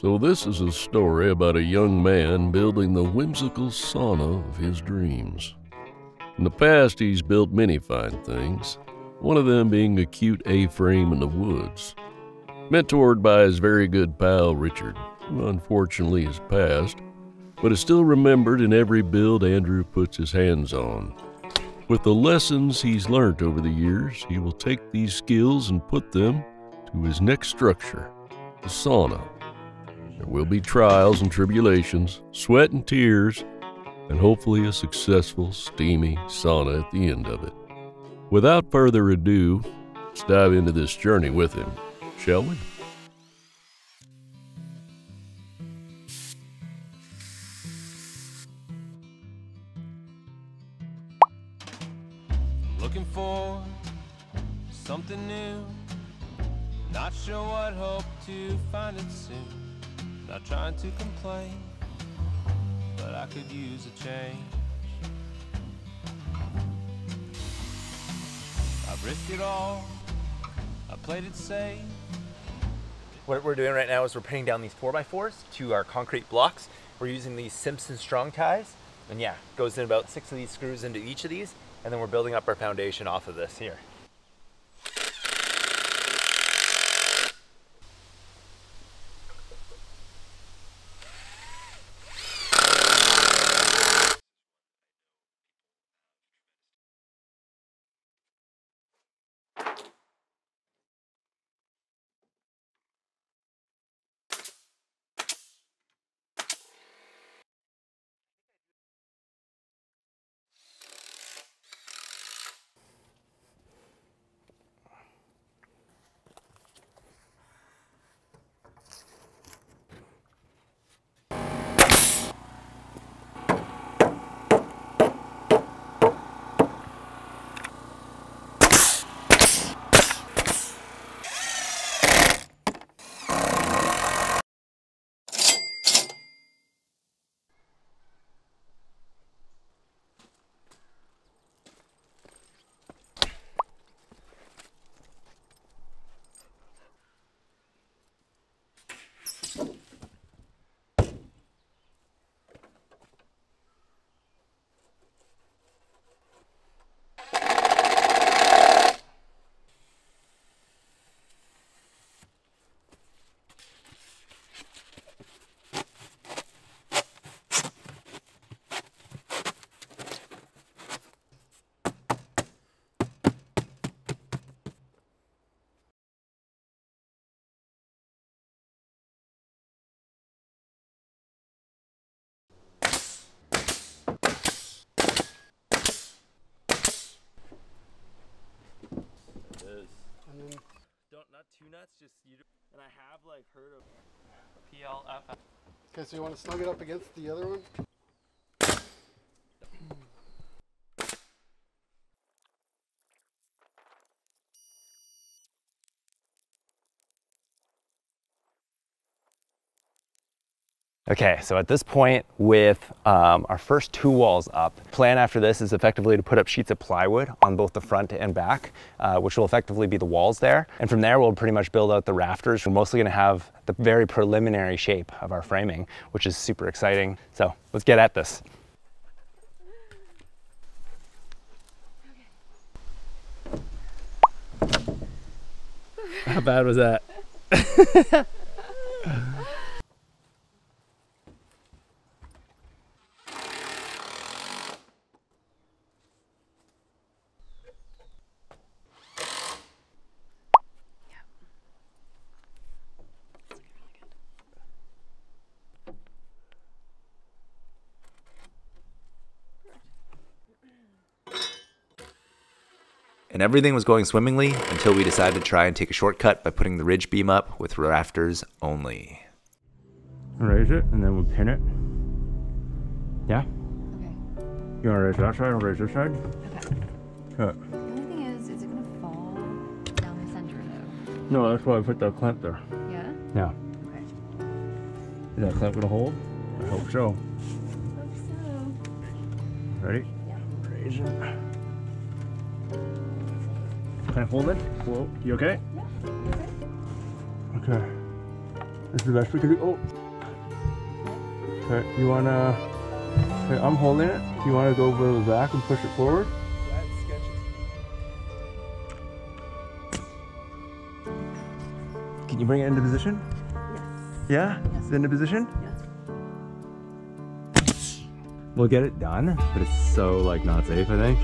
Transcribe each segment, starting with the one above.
So this is a story about a young man building the whimsical sauna of his dreams. In the past, he's built many fine things, one of them being a cute A-frame in the woods. Mentored by his very good pal Richard, who unfortunately has passed, but is still remembered in every build Andrew puts his hands on. With the lessons he's learned over the years, he will take these skills and put them to his next structure, the sauna. There will be trials and tribulations, sweat and tears, and hopefully a successful, steamy sauna at the end of it. Without further ado, let's dive into this journey with him, shall we? Looking for something new, not sure what, hope to find it soon. Not trying to complain, but I could use a change. I've risked it all, I played it safe. What we're doing right now is we're putting down these 4x4s to our concrete blocks. We're using these Simpson strong ties, and yeah, goes in about 6 of these screws into each of these, and then we're building up our foundation off of this here. Not two nuts, just you. And I have like heard of PLF. Okay, so you want to snug it up against the other one? Okay, so at this point with our first 2 walls up, plan after this is effectively to put up sheets of plywood on both the front and back, which will effectively be the walls there. And from there, we'll pretty much build out the rafters. We're mostly gonna have the very preliminary shape of our framing, which is super exciting. So let's get at this. How bad was that? And everything was going swimmingly until we decided to try and take a shortcut by putting the ridge beam up with rafters only. Raise it and then we'll pin it. Yeah? Okay. You wanna raise that side or raise this side? Okay. Okay. The only thing is it gonna fall down the center though? No, that's why I put that clamp there. Yeah? Yeah. Okay. Is that clamp gonna hold? I hope so. Hope so. Ready? Yeah. Raise it. Can I hold it? Whoa, you okay? Yeah. Okay. Okay. This is the best we can do. Oh. Okay, you wanna, okay, I'm holding it. You wanna go over the back and push it forward? Can you bring it into position? Yes. Yeah? Yes. Is it into position? Yes. We'll get it done, but it's so like not safe, I think.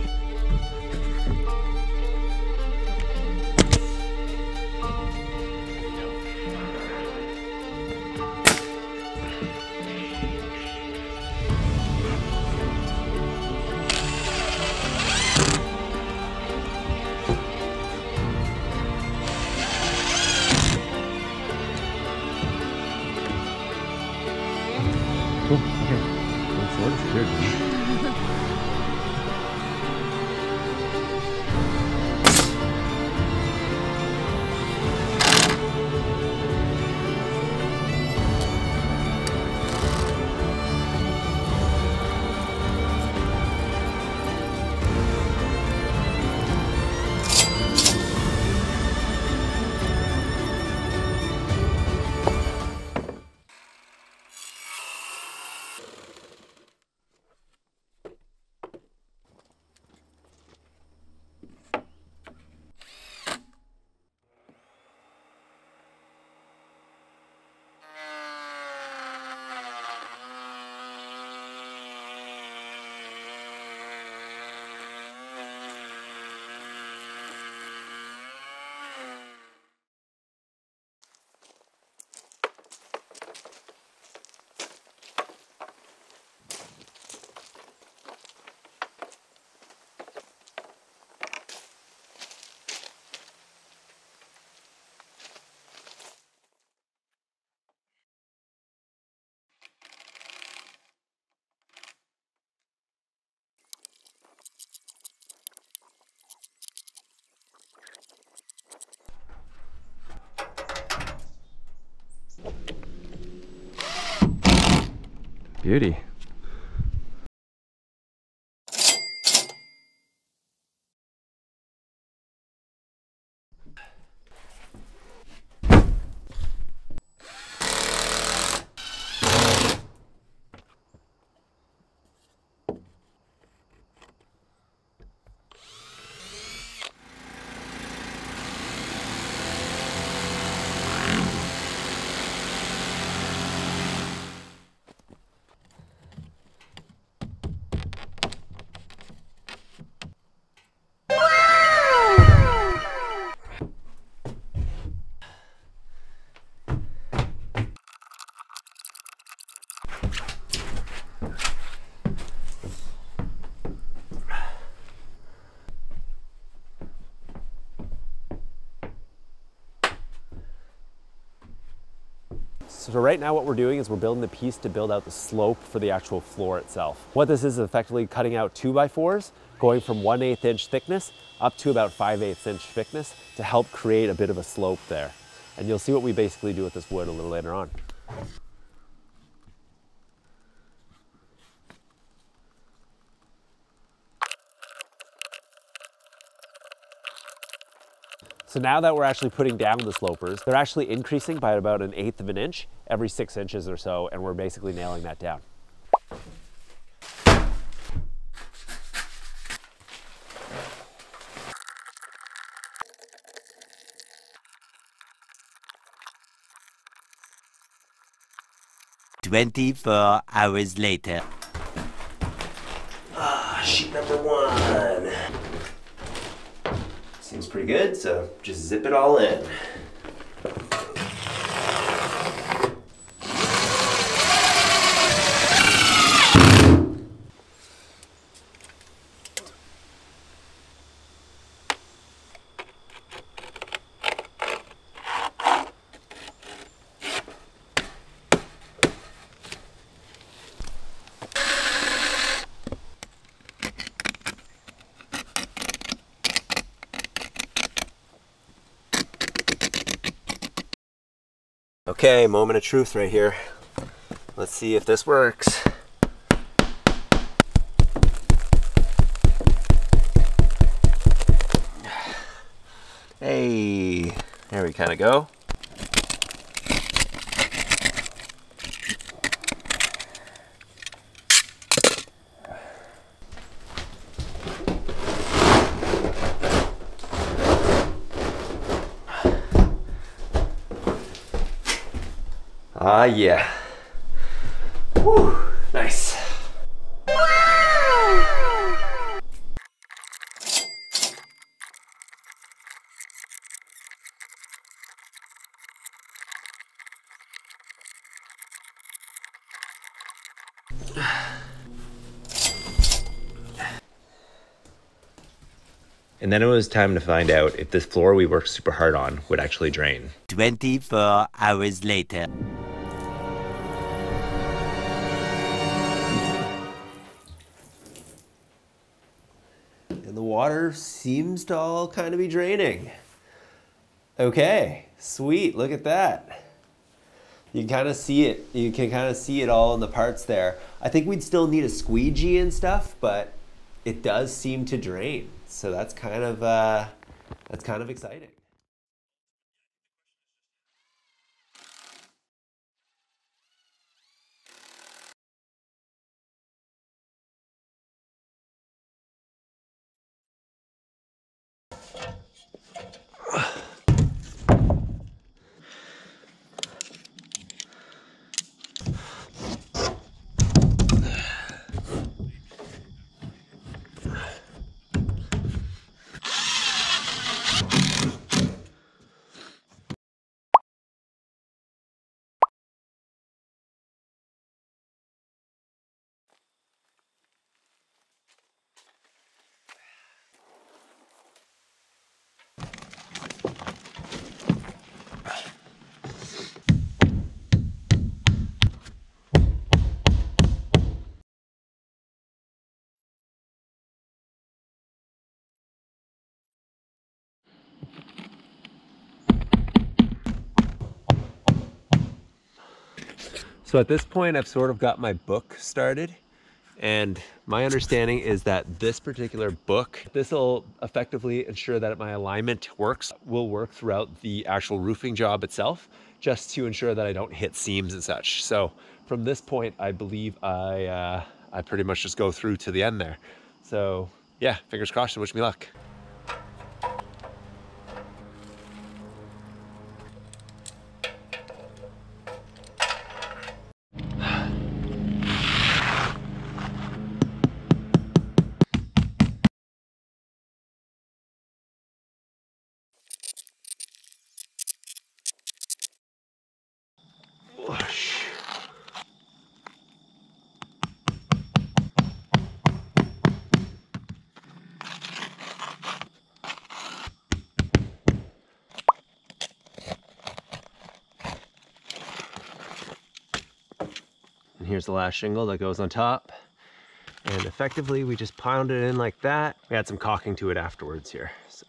Cool, okay. That's sort of scared me. Beauty. So right now what we're doing is we're building the piece to build out the slope for the actual floor itself. What this is effectively cutting out 2x4s, going from 1/8 inch thickness up to about 5/8 inch thickness to help create a bit of a slope there. And you'll see what we basically do with this wood a little later on. So now that we're actually putting down the slopers, they're actually increasing by about 1/8 of an inch every 6 inches or so, and we're basically nailing that down. Hours later. Sheet number 1. Seems pretty good, so just zip it all in. Okay, moment of truth right here. Let's see if this works. Hey, there we kind of go. Ah, yeah. Whew, nice. And then it was time to find out if this floor we worked super hard on would actually drain. 24 hours later. And the water seems to all kind of be draining. Okay, sweet, look at that. You can kind of see it. You can kind of see it all in the parts there. I think we'd still need a squeegee and stuff, but it does seem to drain. So that's kind of exciting. So at this point, I've sort of got my book started, and my understanding is that this particular book, this will effectively ensure that my alignment will work throughout the actual roofing job itself, just to ensure that I don't hit seams and such. So from this point, I believe I pretty much just go through to the end there. So yeah, fingers crossed and wish me luck. And here's the last shingle that goes on top. And effectively, we just pound it in like that. We add some caulking to it afterwards here. So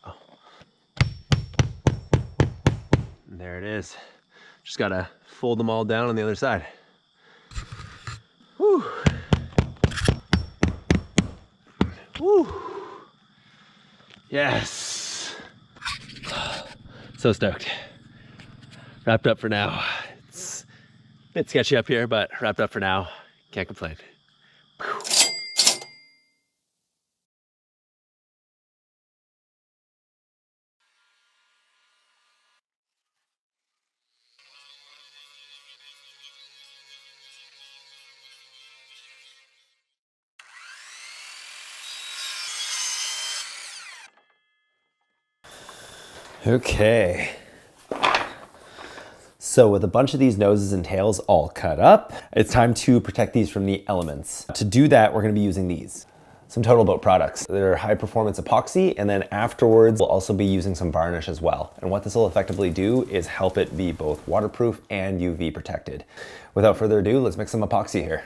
and there it is. Just gotta fold them all down on the other side. Whew. Whew. Yes. So stoked. Wrapped up for now. It's a bit sketchy up here, but wrapped up for now. Can't complain. Okay. So with a bunch of these noses and tails all cut up, it's time to protect these from the elements. To do that, we're gonna be using these. Some Total Boat products. They're high performance epoxy, and then afterwards, we'll also be using some varnish as well. And what this will effectively do is help it be both waterproof and UV protected. Without further ado, let's mix some epoxy here.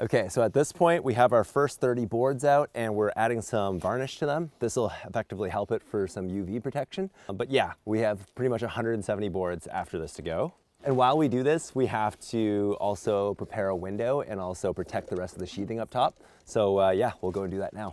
Okay, so at this point we have our first 30 boards out and we're adding some varnish to them. This will effectively help it for some UV protection. But yeah, we have pretty much 170 boards after this to go. And while we do this, we have to also prepare a window and also protect the rest of the sheathing up top. So yeah, we'll go and do that now.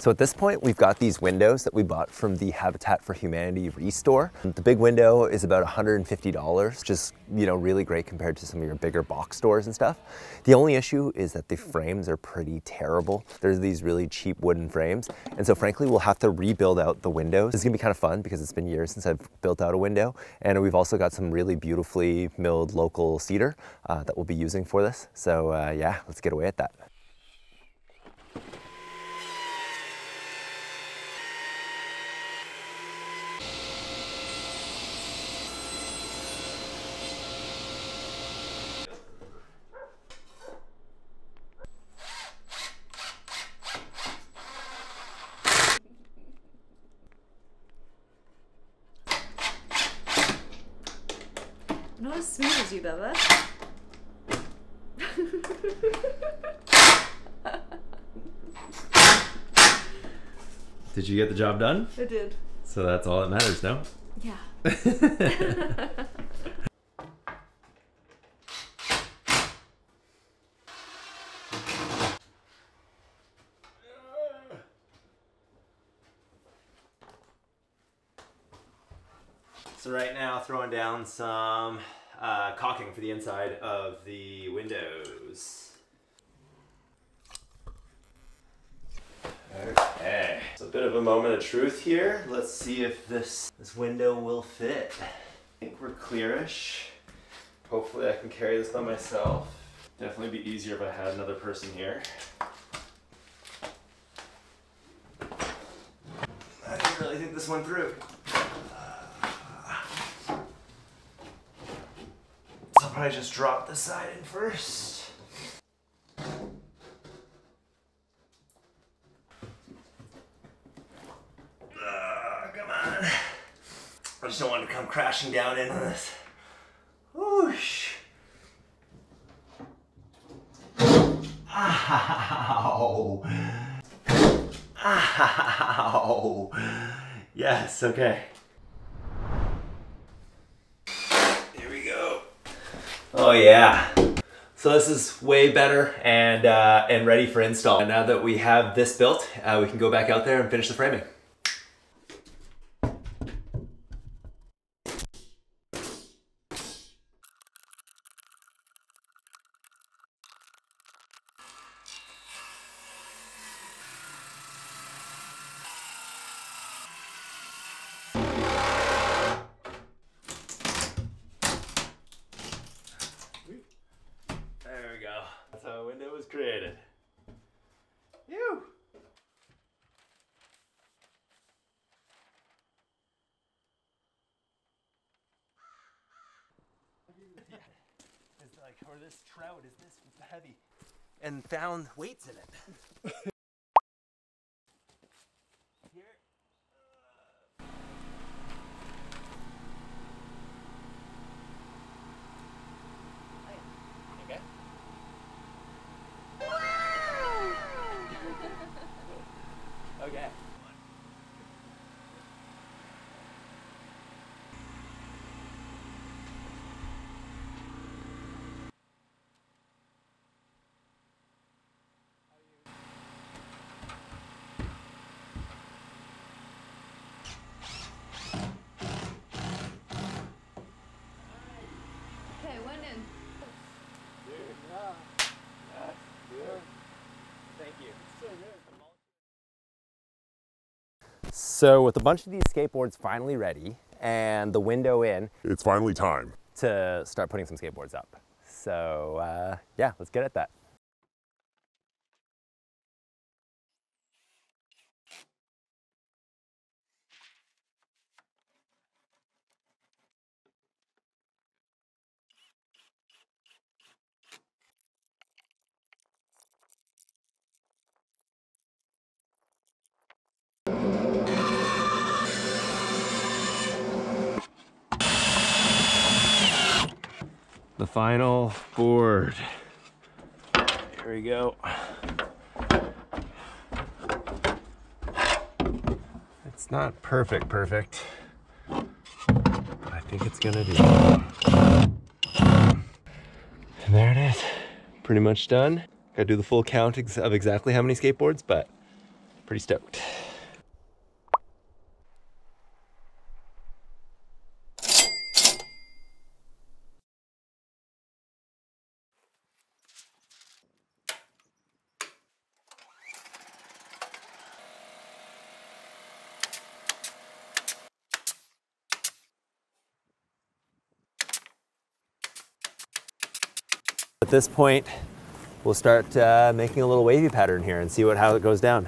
So at this point, we've got these windows that we bought from the Habitat for Humanity Restore. The big window is about $150, which is, you know, really great compared to some of your bigger box stores and stuff. The only issue is that the frames are pretty terrible. There's these really cheap wooden frames. And so frankly, we'll have to rebuild out the windows. This is gonna be kind of fun because it's been years since I've built out a window. And we've also got some really beautifully milled local cedar that we'll be using for this. So yeah, let's get away at that. Not as smooth as you, Bubba. Did you get the job done? I did. So that's all that matters, no? Yeah. So right now, throwing down some caulking for the inside of the windows. Okay, so a bit of a moment of truth here. Let's see if this window will fit. I think we're clearish. Hopefully I can carry this by myself. Definitely be easier if I had another person here. I didn't really think this went through. So I'll probably just drop the side in first. Come on. I just don't want to come crashing down into this. Whoosh. Ow. Ow. Yes, okay. Here we go. Oh yeah. So this is way better and ready for install. And now that we have this built, we can go back out there and finish the framing. There we go. That's how a window was created. Phew. It's like, or this trout is this heavy, and found weights in it. Here. Okay. Okay. Okay, one in. Thank you. So with a bunch of these skateboards finally ready and the window in, it's finally time to start putting some skateboards up. So yeah, let's get at that. The final board. Here we go. It's not perfect, but I think it's gonna do. And there it is. Pretty much done. Gotta do the full count of exactly how many skateboards, but pretty stoked. At this point, we'll start making a little wavy pattern here and see how it goes down.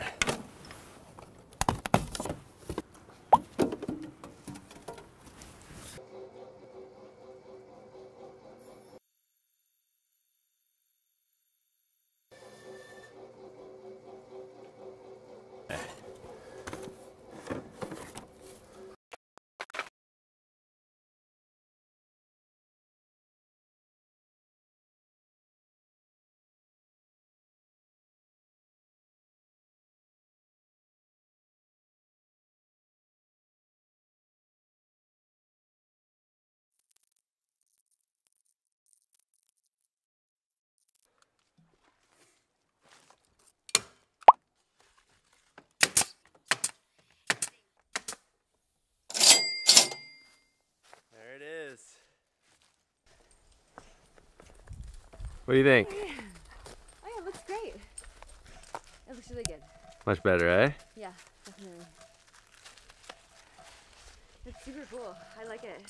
What do you think? Oh yeah, it looks great. It looks really good. Much better, eh? Yeah, definitely. It's super cool. I like it.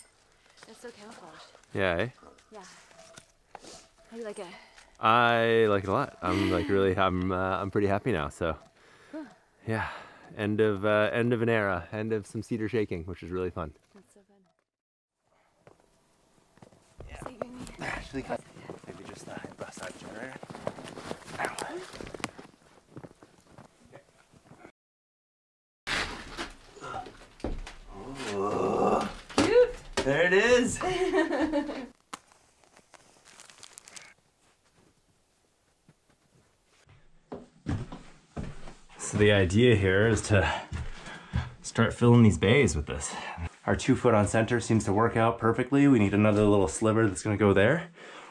It's so camouflaged. Yeah, eh? Yeah. How do you like it? I like it a lot. I'm like really, I'm pretty happy now. So, yeah, end of an era, end of some cedar shaking, which is really fun. That's so fun. Yeah. Saving me. Actually, maybe just the side generator. Oh, cute. There it is. So the idea here is to start filling these bays with this. Our 2 foot on center seems to work out perfectly. We need another little sliver that's gonna go there.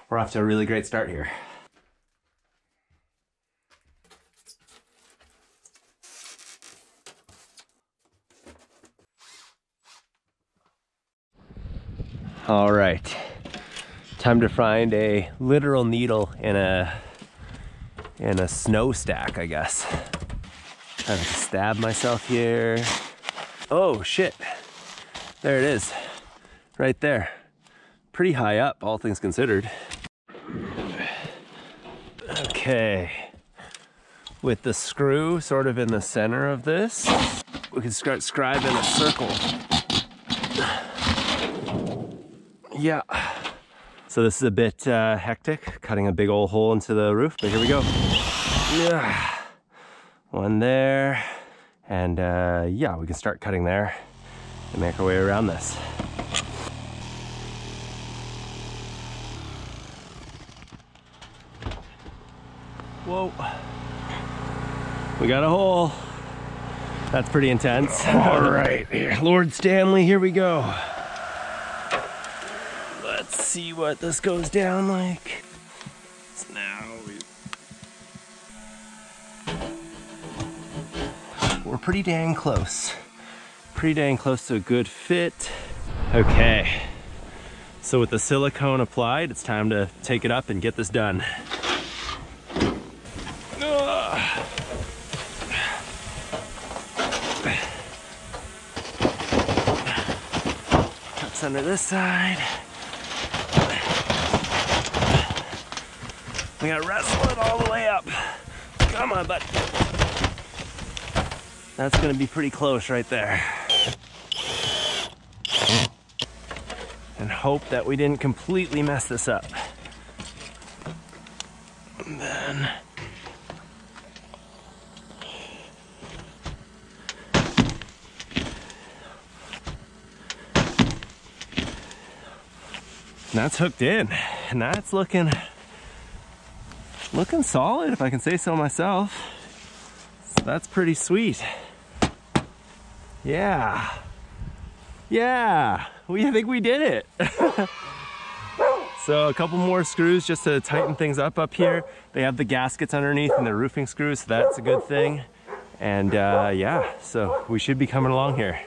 We're off to a really great start here. All right, time to find a literal needle in a snow stack, I guess. Trying to stab myself here. Oh shit, there it is, right there. Pretty high up, all things considered. Okay, with the screw sort of in the center of this, we can start scribing a circle. Yeah. So this is a bit hectic, cutting a big old hole into the roof, but here we go. Yeah. One there, and yeah, we can start cutting there and make our way around this. Whoa. We got a hole. That's pretty intense. All right, Lord Stanley, here we go. Let's see what this goes down like. So now we're pretty dang close. Pretty dang close to a good fit. Okay, so with the silicone applied, it's time to take it up and get this done. Cuts under this side. We gotta wrestle it all the way up. Come on, bud. That's gonna be pretty close right there. And hope that we didn't completely mess this up. And then that's hooked in, and that's looking solid, if I can say so myself. So that's pretty sweet. Yeah. Yeah, I think we did it. So a couple more screws just to tighten things up here. They have the gaskets underneath and the roofing screws, so that's a good thing. And yeah, so we should be coming along here.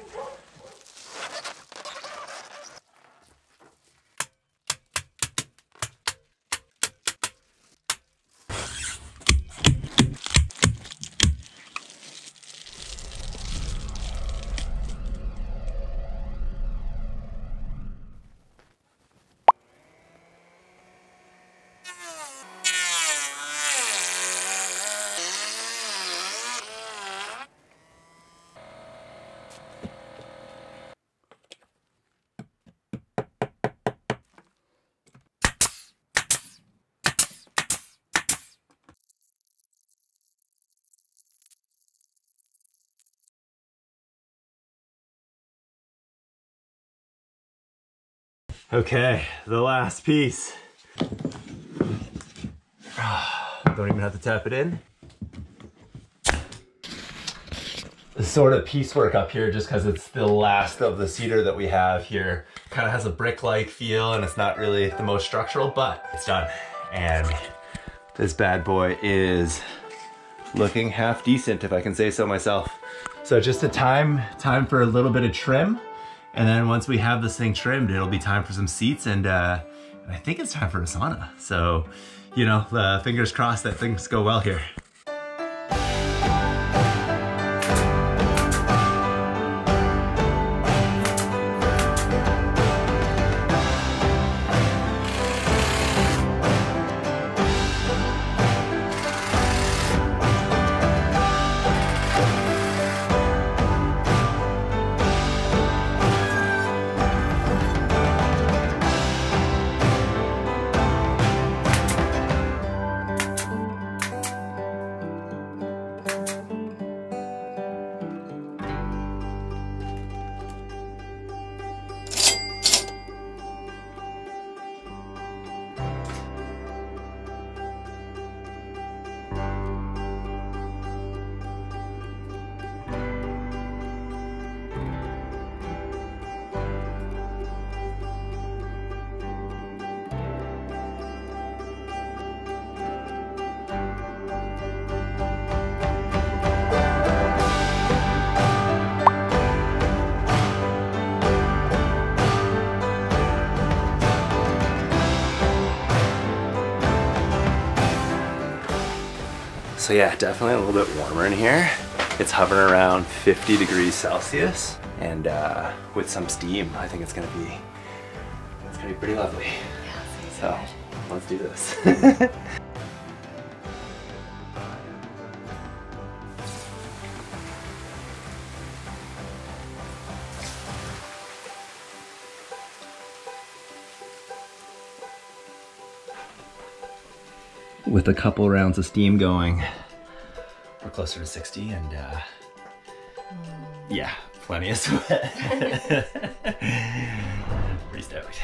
Okay, the last piece. Don't even have to tap it in. This sort of piecework up here, just because it's the last of the cedar that we have here. Kind of has a brick-like feel, and it's not really the most structural, but it's done. And this bad boy is looking half decent, if I can say so myself. So just a time for a little bit of trim. And then once we have this thing trimmed, it'll be time for some seats, and I think it's time for a sauna. So, you know, fingers crossed that things go well here. So yeah, definitely a little bit warmer in here. It's hovering around 50 degrees Celsius, and with some steam, I think it's gonna be pretty lovely. Yeah, so let's do this. With a couple rounds of steam going, we're closer to 60, and yeah, plenty of sweat. Pretty stoked.